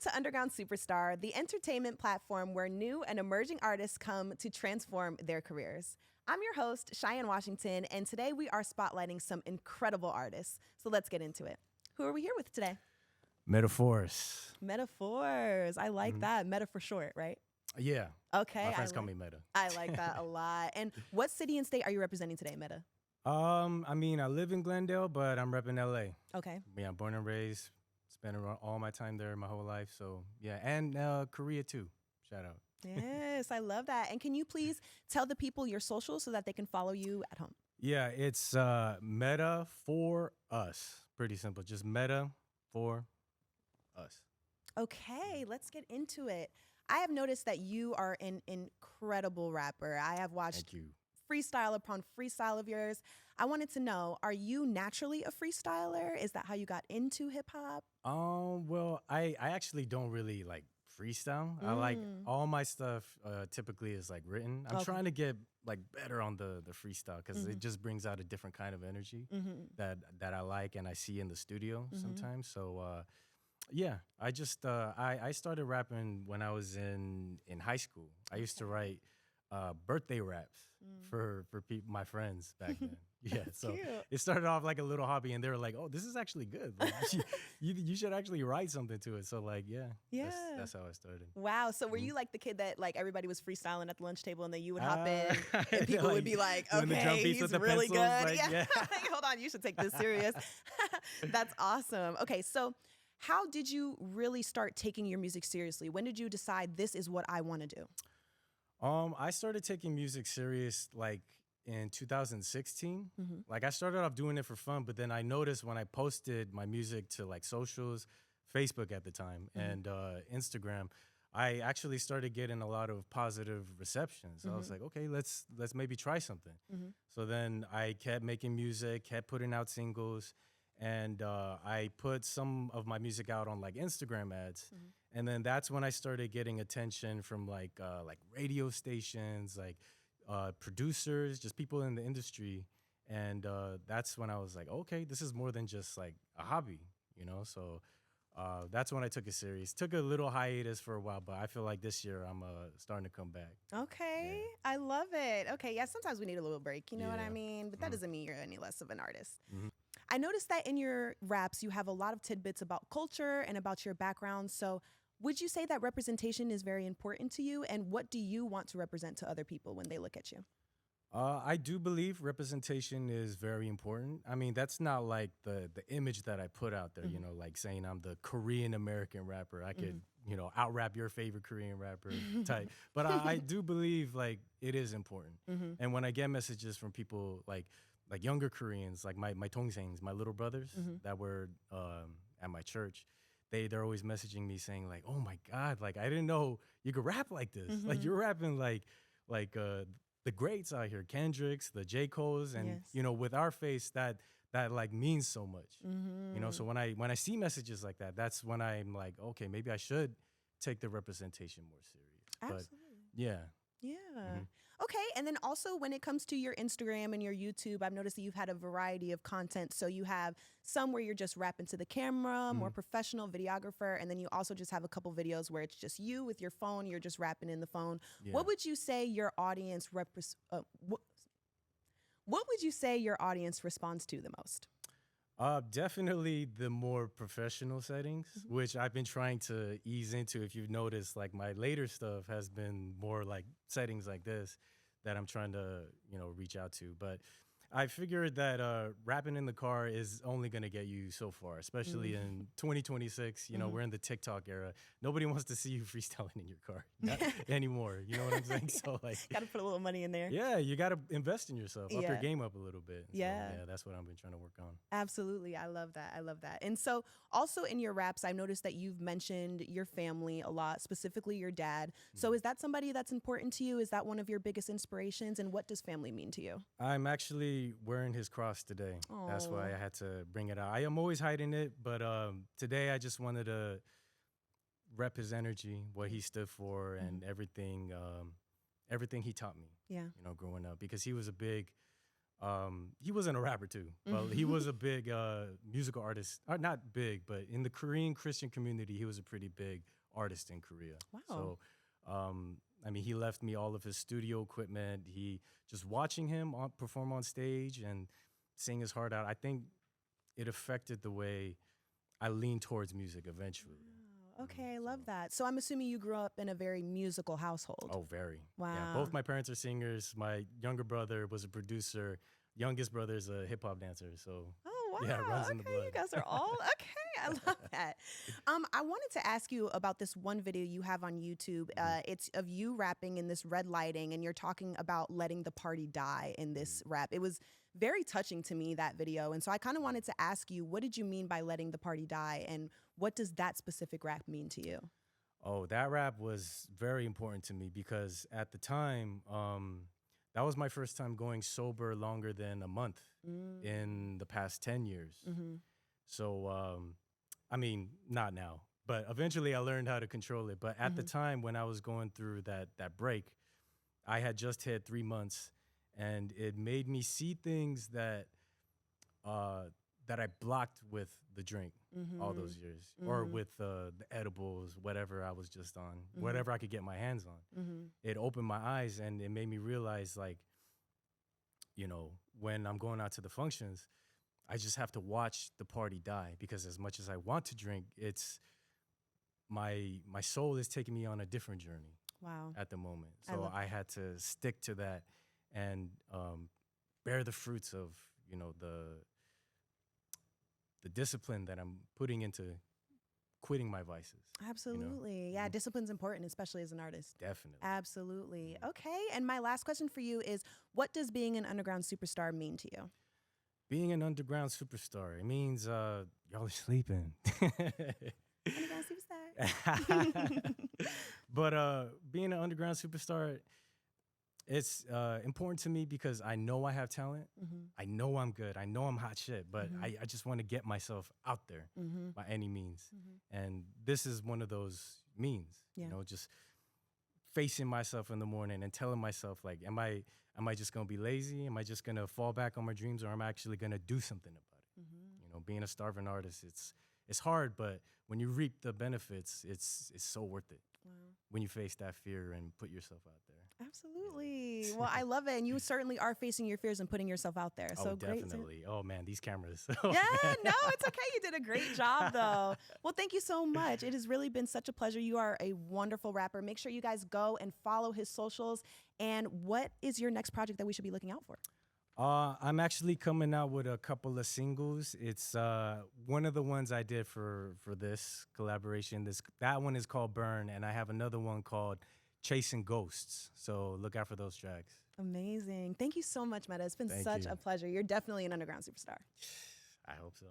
to Underground Superstar, the entertainment platform where new and emerging artists come to transform their careers. I'm your host, Cheyenne Washington, and today we are spotlighting some incredible artists. So let's get into it. Who are we here with today? Metaphors. Metaphors. I like that. Meta for short, right? Yeah. Okay. My friends call me Meta. I like that a lot. And what city and state are you representing today, Meta? I live in Glendale, but I'm repping LA. Okay. Yeah, I'm born and raised, spent all my time there my whole life. So yeah, and Korea too. Shout out. Yes, I love that. And can you please tell the people your socials so that they can follow you at home? Yeah, it's Meta for us. Pretty simple. Just Meta for us. Okay, let's get into it. I have noticed that you are an incredible rapper. I have watched Thank you. freestyle upon freestyle of yours. I wanted to know, are you naturally a freestyler? Is that how you got into hip hop? Well, I actually don't really like freestyle. I like all my stuff typically is like written. I'm Okay. trying to get like better on the freestyle because it just brings out a different kind of energy that I like and I see in the studio sometimes. So yeah, I just I started rapping when I was in high school. I used to write birthday raps for my friends back then. Yeah, so cute. it started off like a little hobby, and they were like, "Oh, this is actually good. Like, you should actually write something to it." So like, Yeah. that's how I started. Wow. So were you like the kid that like everybody was freestyling at the lunch table and then you would hop in and people would be like, doing the drum okay, beats he's with the really good. pencils, like, yeah. Hold on, you should take this serious. That's awesome. Okay, so how did you really start taking your music seriously? When did you decide this is what I want to do? I started taking music serious like in 2016. Like I started off doing it for fun, but then I noticed when I posted my music to like socials, Facebook at the time, and Instagram, I actually started getting a lot of positive receptions. I was like, okay, let's maybe try something. So then I kept making music, kept putting out singles, and I put some of my music out on like Instagram ads. And then that's when I started getting attention from like radio stations, like producers, just people in the industry. And that's when I was like, okay, this is more than just like a hobby, you know? So that's when I took it serious. Took a little hiatus for a while, but I feel like this year I'm starting to come back. Okay, I love it. Okay, yeah, sometimes we need a little break, you know what I Yeah. mean? But that doesn't mean you're any less of an artist. Mhm. I noticed that in your raps, you have a lot of tidbits about culture and about your background. So, would you say that representation is very important to you? And what do you want to represent to other people when they look at you? I do believe representation is very important. I mean, that's not like the image that I put out there, you know, like saying I'm the Korean American rapper. I could, you know, out rap your favorite Korean rapper type. But I do believe like it is important. And when I get messages from people like younger Koreans, like my tongsengs, my little brothers that were at my church, they're always messaging me saying like, "Oh my God, like I didn't know you could rap like this. Like you're rapping like the greats out here, Kendricks, the J. Cole's, and Yes. you know, with our face that like means so much. You know, so when I see messages like that, that's when I'm like, okay, maybe I should take the representation more serious. Absolutely. But yeah. Yeah. Okay. And then also when it comes to your Instagram and your YouTube, I've noticed that you've had a variety of content. So you have some where you're just rapping to the camera, more professional videographer. And then you also just have a couple videos where it's just you with your phone. You're just rapping in the phone. Yeah. What would you say your audience what would you say your audience responds to the most? Definitely the more professional settings, which I've been trying to ease into. If you've noticed, like my later stuff has been more like settings like this that I'm trying to, you know, reach out to. But I figured that rapping in the car is only going to get you so far, especially in 2026. You know, we're in the TikTok era. Nobody wants to see you freestyling in your car not anymore. You know what I'm saying? So like, Got to put a little money in there. yeah, you got to invest in yourself, up your Yeah. game up a little bit. So, Yeah. yeah, that's what I've been trying to work on. Absolutely. I love that. I love that. And so also in your raps, I've noticed that you've mentioned your family a lot, specifically your dad. So is that somebody that's important to you? Is that one of your biggest inspirations? And what does family mean to you? I'm actually wearing his cross today. That's why Aw. I had to bring it out. I am always hiding it, but today I just wanted to rep his energy, what he stood for, and everything he taught me. Yeah. You know, growing up, because he was a big he wasn't a rapper too, but he was a big musical artist. Or not big, but in the Korean Christian community, he was a pretty big artist in Korea. Wow. So, I mean, he left me all of his studio equipment. He just watching him perform on stage and sing his heart out. I think it affected the way I leaned towards music eventually. Wow. Okay, I love that. So I'm assuming you grew up in a very musical household. Oh, very. Wow. Yeah, both my parents are singers. My younger brother was a producer. Youngest brother is a hip hop dancer. So Oh, wow. yeah, it runs in the Okay, blood. you guys are all okay. I love that. I wanted to ask you about this one video you have on YouTube. It's of you rapping in this red lighting, and you're talking about letting the party die in this rap. It was very touching to me, that video. And so I kind of wanted to ask you, what did you mean by letting the party die? And what does that specific rap mean to you? Oh, that rap was very important to me because at the time, that was my first time going sober longer than a month in the past 10 years. So, I mean, not now, but eventually I learned how to control it. But at the time when I was going through that break, I had just hit 3 months, and it made me see things that that I blocked with the drink all those years, or with the edibles, whatever I was just on, whatever I could get my hands on. It opened my eyes, and it made me realize, like, you know, when I'm going out to the functions, I just have to watch the party die, because as much as I want to drink, it's my soul is taking me on a different journey. Wow. At the moment. I So love I had to stick to that and bear the fruits of, you know, the discipline that I'm putting into quitting my vices. Absolutely. Yeah, discipline's important, especially as an artist. Definitely. Absolutely. Okay. And my last question for you is, what does being an underground superstar mean to you? Being an underground superstar, it means y'all are sleeping. Underground superstar. But being an underground superstar, it's important to me because I know I have talent. I know I'm good. I know I'm hot shit, but I just want to get myself out there by any means. And this is one of those means, Yeah. you know, just facing myself in the morning and telling myself, like, am I just going to be lazy? Am I just going to fall back on my dreams, or am I actually going to do something about it? You know, being a starving artist, it's hard, but when you reap the benefits, it's so worth it. Wow. When you face that fear and put yourself out there. Absolutely. Well, I love it. And you certainly are facing your fears and putting yourself out there. So Oh, great. definitely. Oh, man, these cameras. Yeah, no, it's okay. You did a great job, though. Well, thank you so much. It has really been such a pleasure. You are a wonderful rapper. Make sure you guys go and follow his socials. And what is your next project that we should be looking out for? I'm actually coming out with a couple of singles. It's one of the ones I did for this collaboration. That one is called Burn, and I have another one called Chasing Ghosts. So look out for those tracks. Amazing. Thank you so much, Meta. It's been Thank such you. a pleasure. You're definitely an underground superstar. I hope so.